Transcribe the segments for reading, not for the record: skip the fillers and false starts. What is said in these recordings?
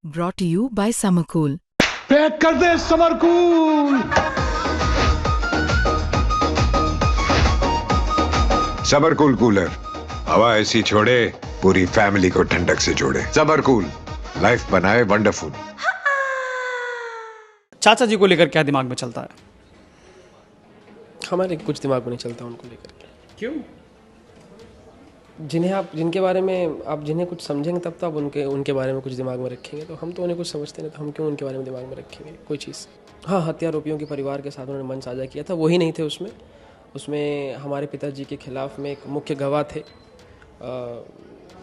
Brought to you by Summercool. Pack कर दे summer cool. सबर cool cooler हवा ऐसी छोड़े पूरी फैमिली को ठंडक से जोड़े। सबर कूल लाइफ बनाए वंडरफुल। चाचा जी को लेकर क्या दिमाग में चलता है? हमारे कुछ दिमाग में नहीं चलता उनको लेकर के। क्यों? जिनके बारे में आप जिन्हें कुछ समझेंगे तब तो आप उनके बारे में कुछ दिमाग में रखेंगे। तो हम तो उन्हें कुछ समझते नहीं, तो हम क्यों उनके बारे में दिमाग में रखेंगे कोई चीज़। हाँ, हत्यारोपियों के परिवार के साथ उन्होंने मंच साझा किया था, वही नहीं थे उसमें। उसमें हमारे पिताजी के खिलाफ में एक मुख्य गवाह थे,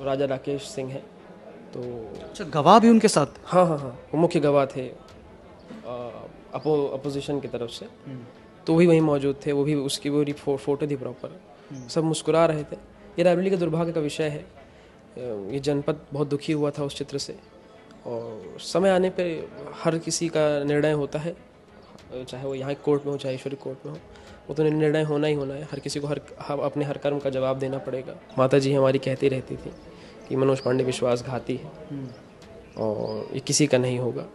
राजा राकेश सिंह है। तो अच्छा, गवाह भी उनके साथ? हाँ, वो मुख्य गवाह थे अपोजिशन की तरफ से। तो वही वहीं मौजूद थे, वो भी उसकी पूरी फोटो थी प्रॉपर। सब मुस्कुरा रहे थे। ये रायबरेली का दुर्भाग्य का विषय है। ये जनपद बहुत दुखी हुआ था उस चित्र से, और समय आने पे हर किसी का निर्णय होता है, चाहे वो यहाँ कोर्ट में हो चाहे ईश्वरी कोर्ट में हो। वो तो निर्णय होना ही होना है। हर किसी को अपने हर कर्म का जवाब देना पड़ेगा। माता जी हमारी कहती रहती थी कि मनोज पांडे विश्वासघाती है और ये किसी का नहीं होगा।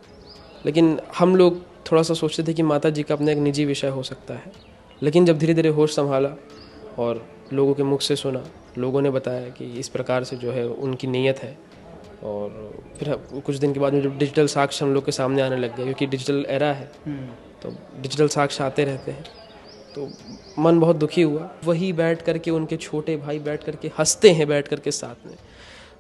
लेकिन हम लोग थोड़ा सा सोचते थे कि माता जी का अपना एक निजी विषय हो सकता है। लेकिन जब धीरे धीरे होश संभाला और लोगों के मुख से सुना, लोगों ने बताया कि इस प्रकार से जो है उनकी नीयत है, और फिर कुछ दिन के बाद में जब डिजिटल साक्ष्य हम लोग के सामने आने लग गए, क्योंकि डिजिटल एरा है तो डिजिटल साक्ष्य आते रहते हैं, तो मन बहुत दुखी हुआ। वही बैठ करके उनके छोटे भाई बैठ करके हंसते हैं बैठ करके साथ में,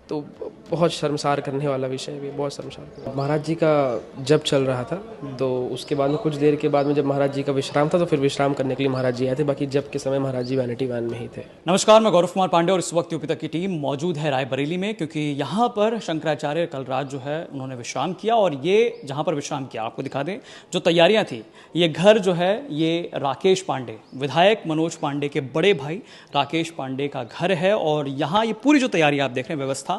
तो बहुत शर्मसार करने वाला विषय भी, बहुत शर्मसार। महाराज जी का जब चल रहा था तो उसके बाद में कुछ देर के बाद में जब महाराज जी का विश्राम था तो फिर विश्राम करने के लिए महाराज जी आए थे। बाकी जब के समय महाराज जी वैनिटी वैन में ही थे। नमस्कार, मैं गौरव कुमार पांडे और इस वक्त यूपी तक की टीम मौजूद है रायबरेली में, क्योंकि यहाँ पर शंकराचार्य कल रात जो है उन्होंने विश्राम किया। और ये जहाँ पर विश्राम किया, आपको दिखा दें जो तैयारियाँ थी, ये घर जो है ये राकेश पांडे, विधायक मनोज पांडे के बड़े भाई राकेश पांडे का घर है। और यहाँ ये पूरी जो तैयारी आप देख रहे हैं, व्यवस्था,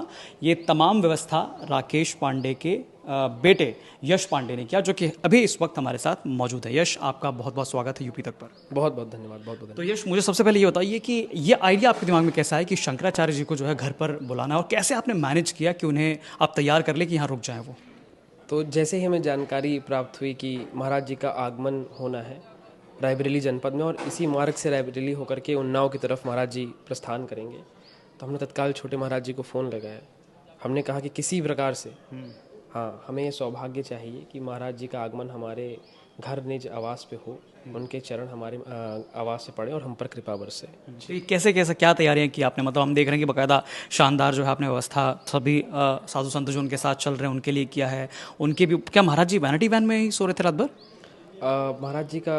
ये तमाम व्यवस्था राकेश पांडे के बेटे यश पांडे ने किया, जो कि अभी इस वक्त हमारे साथ मौजूद है। यश, आपका बहुत बहुत स्वागत है यूपी तक पर। बहुत बहुत धन्यवाद, बहुत बहुत तो धन्यवाद। यश, मुझे सबसे पहले ये बताइए कि ये आइडिया आपके दिमाग में कैसा है कि शंकराचार्य जी को जो है घर पर बुलाना, और कैसे आपने मैनेज किया कि उन्हें आप तैयार कर ले कि यहाँ रुक जाएं वो? तो जैसे ही हमें जानकारी प्राप्त हुई कि महाराज जी का आगमन होना है रायबरेली जनपद में, और इसी मार्ग से रायबरेली होकर के उन्नाव की तरफ महाराज जी प्रस्थान करेंगे, तो हमने तत्काल छोटे महाराज जी को फ़ोन लगाया। हमने कहा कि किसी प्रकार से हाँ, हमें ये सौभाग्य चाहिए कि महाराज जी का आगमन हमारे घर निज आवास पे हो, उनके चरण हमारे आवास से पड़े और हम पर कृपा बरसे। तो ये कैसे कैसे क्या तैयारियां की आपने? मतलब हम देख रहे हैं कि बाकायदा शानदार जो है आपने व्यवस्था सभी साधु संत जो उनके साथ चल रहे हैं उनके लिए किया है। उनके भी क्या महाराज जी वैनिटी वैन में ही सो रहे थे रात भर? महाराज जी का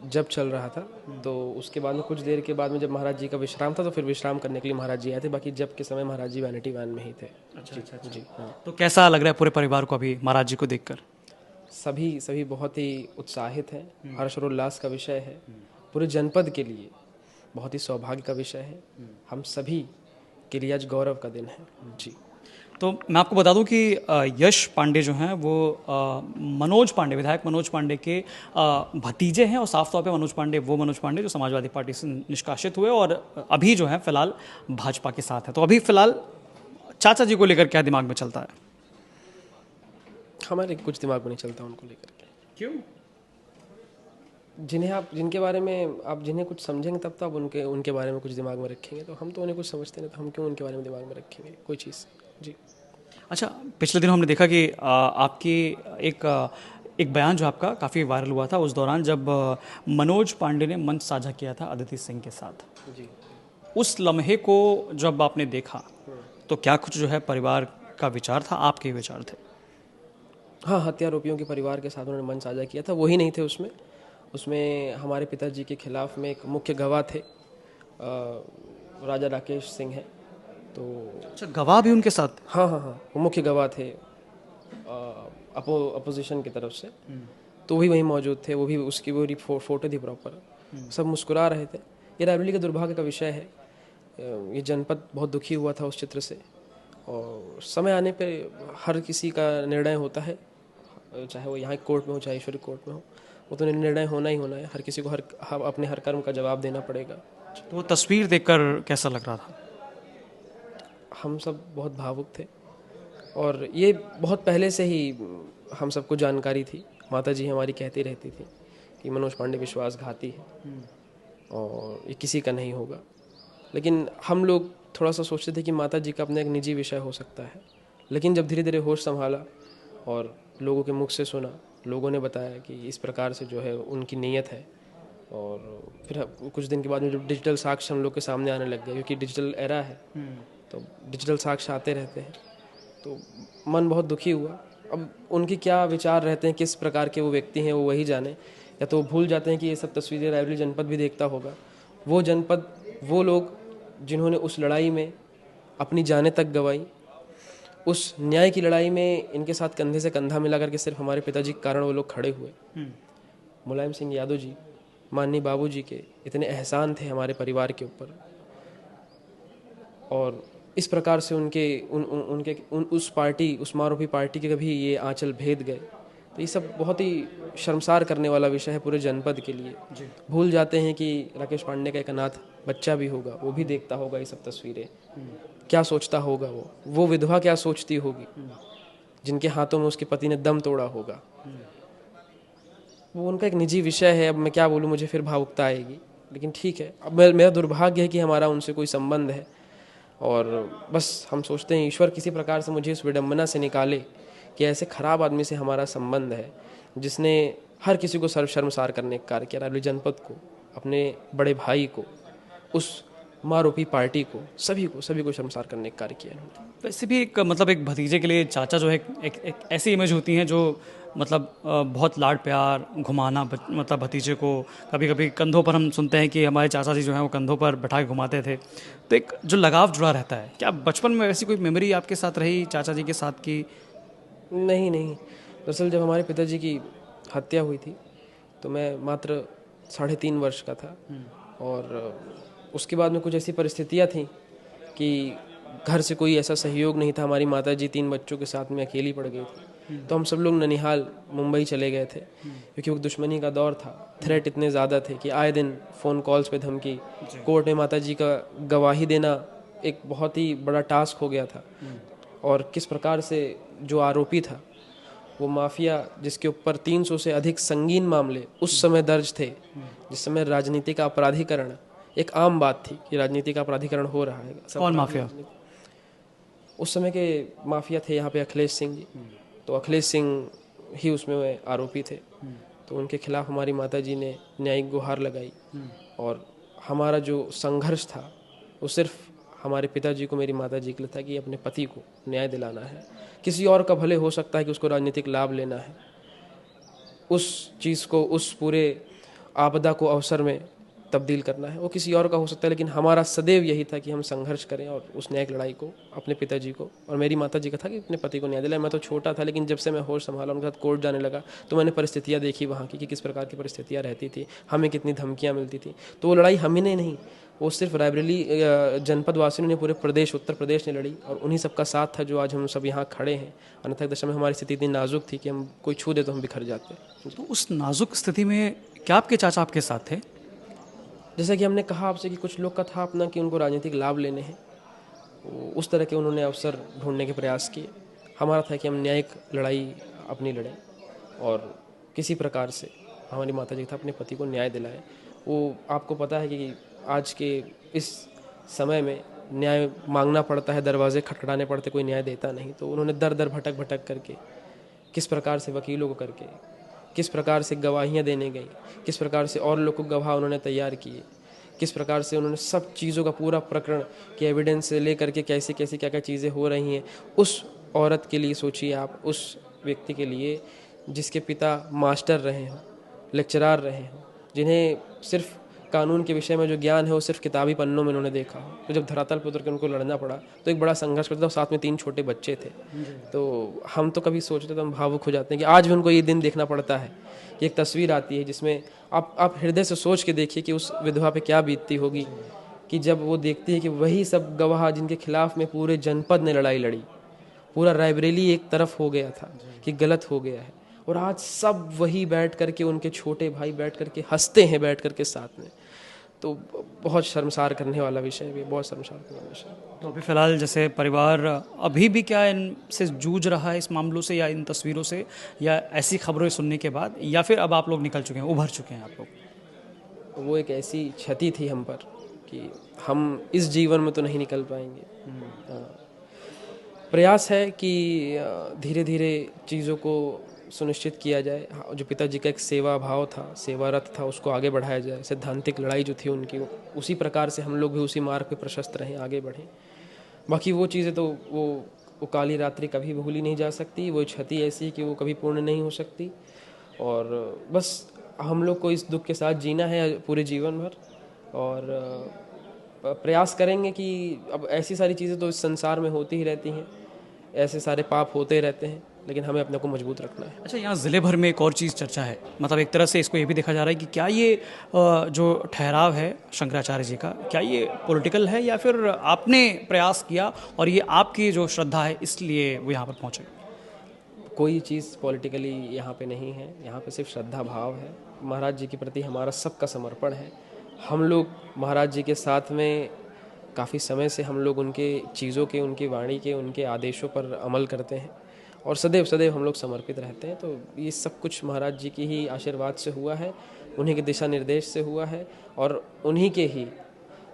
जब चल रहा था तो उसके बाद में कुछ देर के बाद में जब महाराज जी का विश्राम था तो फिर विश्राम करने के लिए महाराज जी आए थे। बाकी जब के समय महाराज जी वैनिटी वैन में ही थे। अच्छा। जी हाँ। तो कैसा लग रहा है पूरे परिवार को अभी महाराज जी को देखकर? सभी बहुत ही उत्साहित हैं। हर्ष और उल्लास का विषय है पूरे जनपद के लिए, बहुत ही सौभाग्य का विषय है। हम सभी के लिए आज गौरव का दिन है। जी। तो मैं आपको बता दूं कि यश पांडे जो हैं वो मनोज पांडे, विधायक मनोज पांडे के भतीजे हैं। और साफ तौर पे मनोज पांडे वो मनोज पांडे जो समाजवादी पार्टी से निष्कासित हुए और अभी जो है फिलहाल भाजपा के साथ है। तो अभी फिलहाल चाचा जी को लेकर क्या दिमाग में चलता है? हमारे कुछ दिमाग में नहीं चलता उनको लेकर के। क्यों? जिनके बारे में आप जिन्हें कुछ समझेंगे तब तो आप उनके बारे में कुछ दिमाग में रखेंगे। तो हम तो उन्हें कुछ समझते नहीं, तो हम क्यों उनके बारे में दिमाग में रखेंगे कोई चीज़। जी। अच्छा, पिछले दिनों हमने देखा कि आपकी एक बयान जो आपका काफ़ी वायरल हुआ था उस दौरान, जब मनोज पांडे ने मंच साझा किया था अदिति सिंह के साथ। जी। उस लम्हे को जब आपने देखा तो क्या कुछ जो है परिवार का विचार था, आपके विचार थे? हाँ, हत्यारोपियों के परिवार के साथ उन्होंने मंच साझा किया था, वही नहीं थे उसमें। उसमें हमारे पिताजी के खिलाफ में एक मुख्य गवाह थे, राजा राकेश सिंह है। तो अच्छा, गवाह भी उनके साथ? हाँ, वो मुख्य गवाह थे अपोजिशन की तरफ से। तो वही वहीं मौजूद थे, वो भी उसकी पूरी फोटो थी प्रॉपर। सब मुस्कुरा रहे थे। ये रायबरेली का दुर्भाग्य का विषय है। ये जनपद बहुत दुखी हुआ था उस चित्र से, और समय आने पे हर किसी का निर्णय होता है, चाहे वो यहाँ कोर्ट में हो चाहे ईश्वरी कोर्ट में हो। वो तो निर्णय होना ही होना है। हर किसी को अपने हर कर्म का जवाब देना पड़ेगा। तो वो तस्वीर देखकर कैसा लग रहा था? हम सब बहुत भावुक थे। और ये बहुत पहले से ही हम सबको जानकारी थी। माता जी हमारी कहती रहती थी कि मनोज पांडे विश्वासघाती है और ये किसी का नहीं होगा। लेकिन हम लोग थोड़ा सा सोचते थे कि माता जी का अपना एक निजी विषय हो सकता है। लेकिन जब धीरे धीरे होश संभाला और लोगों के मुख से सुना, लोगों ने बताया कि इस प्रकार से जो है उनकी नीयत है, और फिर कुछ दिन के बाद में जब डिजिटल साक्ष्य हम लोग के सामने आने लग गए, क्योंकि डिजिटल एरा है तो डिजिटल साक्ष्य आते रहते हैं, तो मन बहुत दुखी हुआ। अब उनके क्या विचार रहते हैं, किस प्रकार के वो व्यक्ति हैं, वो वही जाने। या तो वो भूल जाते हैं कि ये सब तस्वीरें रायबरेली जनपद भी देखता होगा। वो जनपद, वो लोग जिन्होंने उस लड़ाई में अपनी जानें तक गंवाई, उस न्याय की लड़ाई में इनके साथ कंधे से कंधा मिला करके सिर्फ हमारे पिताजी के कारण वो लोग खड़े हुए। मुलायम सिंह यादव जी, माननीय बाबूजी के इतने एहसान थे हमारे परिवार के ऊपर, और इस प्रकार से उस पार्टी, उस मारूफी पार्टी के कभी ये आंचल भेद गए, तो ये सब बहुत ही शर्मसार करने वाला विषय है पूरे जनपद के लिए। भूल जाते हैं कि राकेश पांडे का एक अनाथ बच्चा भी होगा, वो भी देखता होगा ये सब तस्वीरें। क्या सोचता होगा वो विधवा क्या सोचती होगी जिनके हाथों में उसके पति ने दम तोड़ा होगा। वो उनका एक निजी विषय है। अब मैं क्या बोलूँ, मुझे फिर भावुकता आएगी, लेकिन ठीक है। अब मेरा दुर्भाग्य है कि हमारा उनसे कोई संबंध है, और बस हम सोचते हैं ईश्वर किसी प्रकार से मुझे इस विडंबना से निकाले कि ऐसे खराब आदमी से हमारा संबंध है, जिसने हर किसी को शर्मसार करने का कार्य किया, रायबरेली जनपद को, अपने बड़े भाई को, उस मारूफी पार्टी को, सभी को शर्मसार करने का कार्य किया। वैसे भी एक मतलब एक भतीजे के लिए चाचा जो है एक ऐसी इमेज होती हैं जो मतलब बहुत लाड प्यार, घुमाना, मतलब भतीजे को कभी कभी कंधों पर, हम सुनते हैं कि हमारे चाचा जी जो हैं वो कंधों पर बैठा के घुमाते थे, तो एक जो लगाव जुड़ा रहता है। क्या बचपन में ऐसी कोई मेमोरी आपके साथ रही चाचा जी के साथ की? नहीं, दरअसल जब हमारे पिताजी की हत्या हुई थी तो मैं मात्र 3.5 वर्ष का था, और उसके बाद में कुछ ऐसी परिस्थितियाँ थीं कि घर से कोई ऐसा सहयोग नहीं था। हमारी माता जी 3 बच्चों के साथ में अकेली पड़ गई थी, तो हम सब लोग ननिहाल, मुंबई चले गए थे, क्योंकि वो दुश्मनी का दौर था। थ्रेट इतने ज़्यादा थे कि आए दिन फ़ोन कॉल्स पे धमकी, कोर्ट में माता जी का गवाही देना एक बहुत ही बड़ा टास्क हो गया था। और किस प्रकार से जो आरोपी था, वो माफिया, जिसके ऊपर 300 से अधिक संगीन मामले उस समय दर्ज थे, जिस समय राजनीति का अपराधीकरण एक आम बात थी कि राजनीति का अपराधीकरण हो रहा है। कौन माफिया? उस समय के माफिया थे यहाँ पे अखिलेश सिंह जी, तो अखिलेश सिंह ही उसमें आरोपी थे। तो उनके खिलाफ हमारी माताजी ने न्यायिक गुहार लगाई, और हमारा जो संघर्ष था वो सिर्फ हमारे पिताजी को, मेरी माताजी के लिए था कि अपने पति को न्याय दिलाना है। किसी और का भले हो सकता है कि उसको राजनीतिक लाभ लेना है, उस चीज़ को, उस पूरे आपदा को अवसर में तब्दील करना है, वो किसी और का हो सकता है। लेकिन हमारा सदैव यही था कि हम संघर्ष करें और उस न्यायिक लड़ाई को अपने पिताजी को, और मेरी माताजी का था कि अपने पति को न्याय दिलाए। मैं तो छोटा था, लेकिन जब से मैं होश संभाला, उनके साथ कोर्ट जाने लगा, तो मैंने परिस्थितियाँ देखी वहाँ की कि किस प्रकार की परिस्थितियाँ रहती थी, हमें कितनी धमकियाँ मिलती थी। तो वो लड़ाई हमें नहीं, वो सिर्फ रायबरेली जनपद वासियों ने, पूरे प्रदेश, उत्तर प्रदेश ने लड़ी, और उन्हीं सबका साथ था जो आज हम सब यहाँ खड़े हैं। अन्यथा दशा में हमारी स्थिति इतनी नाजुक थी कि हम कोई छू दे तो हम बिखर जाते। तो उस नाजुक स्थिति में क्या आपके चाचा आपके साथ थे? जैसा कि हमने कहा आपसे कि कुछ लोग का था अपना कि उनको राजनीतिक लाभ लेने हैं, उस तरह के उन्होंने अवसर ढूंढने के प्रयास किए। हमारा था कि हम न्यायिक लड़ाई अपनी लड़ें, और किसी प्रकार से हमारी माता जी था अपने पति को न्याय दिलाए। वो आपको पता है कि आज के इस समय में न्याय मांगना पड़ता है, दरवाजे खटखटाने पड़ते, कोई न्याय देता नहीं। तो उन्होंने दर दर भटक भटक करके, किस प्रकार से वकीलों को करके, किस प्रकार से गवाहियाँ देने गई, किस प्रकार से और लोग को गवाह उन्होंने तैयार किए, किस प्रकार से उन्होंने सब चीज़ों का पूरा प्रकरण के एविडेंस से ले करके कैसे कैसे क्या क्या चीज़ें हो रही हैं। उस औरत के लिए सोचिए आप, उस व्यक्ति के लिए जिसके पिता मास्टर रहे हों, लेक्चरार रहे हों, जिन्हें सिर्फ कानून के विषय में जो ज्ञान है वो सिर्फ किताबी पन्नों में उन्होंने देखा हो, तो जब धरातल पर उतर के उनको लड़ना पड़ा तो एक बड़ा संघर्ष करता था। साथ में 3 छोटे बच्चे थे, तो हम तो कभी सोचते तो हम भावुक हो जाते हैं कि आज भी उनको ये दिन देखना पड़ता है कि एक तस्वीर आती है जिसमें आप हृदय से सोच के देखिए कि उस विधवा पे क्या बीतती होगी, कि जब वो देखती है कि वही सब गवाह जिनके खिलाफ में पूरे जनपद ने लड़ाई लड़ी, पूरा रायबरेली एक तरफ हो गया था कि गलत हो गया है, और आज सब वही बैठ करके, उनके छोटे भाई बैठ करके हंसते हैं बैठ करके साथ में। तो बहुत शर्मसार करने वाला विषय है, बहुत शर्मसार करने वाला विषय है। तो अभी फिलहाल जैसे परिवार अभी भी क्या इनसे जूझ रहा है इस मामलों से या इन तस्वीरों से, या ऐसी खबरें सुनने के बाद, या फिर अब आप लोग निकल चुके हैं, उभर चुके हैं आप लोग? वो एक ऐसी क्षति थी हम पर कि हम इस जीवन में तो नहीं निकल पाएंगे। प्रयास है कि धीरे धीरे चीज़ों को सुनिश्चित किया जाए। जो पिताजी का एक सेवा भाव था, सेवा रथ था, उसको आगे बढ़ाया जाए। सैद्धांतिक लड़ाई जो थी उनकी, उसी प्रकार से हम लोग भी उसी मार्ग पे प्रशस्त रहें, आगे बढ़ें। बाकी वो चीज़ें तो वो काली रात्रि कभी भूली नहीं जा सकती। वो क्षति ऐसी कि वो कभी पूर्ण नहीं हो सकती। और बस हम लोग को इस दुख के साथ जीना है पूरे जीवन भर, और प्रयास करेंगे कि अब ऐसी सारी चीज़ें तो इस संसार में होती ही रहती हैं, ऐसे सारे पाप होते रहते हैं, लेकिन हमें अपने को मजबूत रखना है। अच्छा, यहाँ ज़िले भर में एक और चीज़ चर्चा है, मतलब एक तरह से इसको ये भी देखा जा रहा है कि क्या ये जो ठहराव है शंकराचार्य जी का, क्या ये पॉलिटिकल है या फिर आपने प्रयास किया और ये आपकी जो श्रद्धा है इसलिए वो यहाँ पर पहुँचे? कोई चीज़ पॉलिटिकली यहाँ पे नहीं है, यहाँ पे सिर्फ श्रद्धा भाव है। महाराज जी के प्रति हमारा सबका समर्पण है। हम लोग महाराज जी के साथ में काफ़ी समय से हम लोग उनके चीज़ों के, उनकी वाणी के, उनके आदेशों पर अमल करते हैं और सदैव सदैव हम लोग समर्पित रहते हैं। तो ये सब कुछ महाराज जी की ही आशीर्वाद से हुआ है, उन्हीं के दिशा निर्देश से हुआ है, और उन्हीं के ही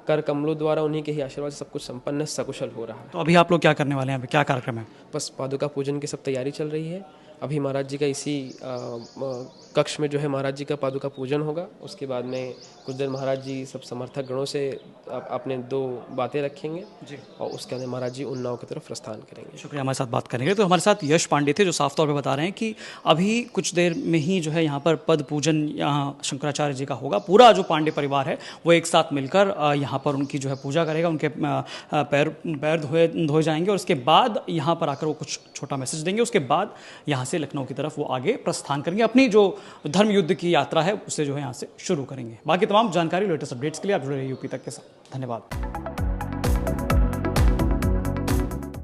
कर कमलों द्वारा, उन्हीं के ही आशीर्वाद से सब कुछ संपन्न सकुशल हो रहा है। तो अभी आप लोग क्या करने वाले हैं, अभी क्या कार्यक्रम है? बस पादुका पूजन की सब तैयारी चल रही है। अभी महाराज जी का इसी कक्ष में जो है महाराज जी का पादुका पूजन होगा। उसके बाद में कुछ देर महाराज जी सब समर्थक गणों से अपने 2 बातें रखेंगे जी, और उसके बाद महाराज जी उन्नाव की तरफ प्रस्थान करेंगे। शुक्रिया, हमारे साथ बात करेंगे। तो हमारे साथ यश पांडे थे जो साफ तौर पे बता रहे हैं कि अभी कुछ देर में ही जो है यहाँ पर पद पूजन यहाँ शंकराचार्य जी का होगा। पूरा जो पांडे परिवार है वो एक साथ मिलकर यहाँ पर उनकी जो है पूजा करेगा, उनके पैर धोए जाएंगे और उसके बाद यहाँ पर आकर वो कुछ छोटा मैसेज देंगे। उसके बाद यहाँ से लखनऊ की तरफ वो आगे प्रस्थान करेंगे, अपनी जो धर्म युद्ध की यात्रा है उसे जो है यहाँ से शुरू करेंगे। बाकी तमाम जानकारी, लेटेस्ट अपडेट्स के लिए आप जुड़े रहिए यूपी तक के साथ। धन्यवाद।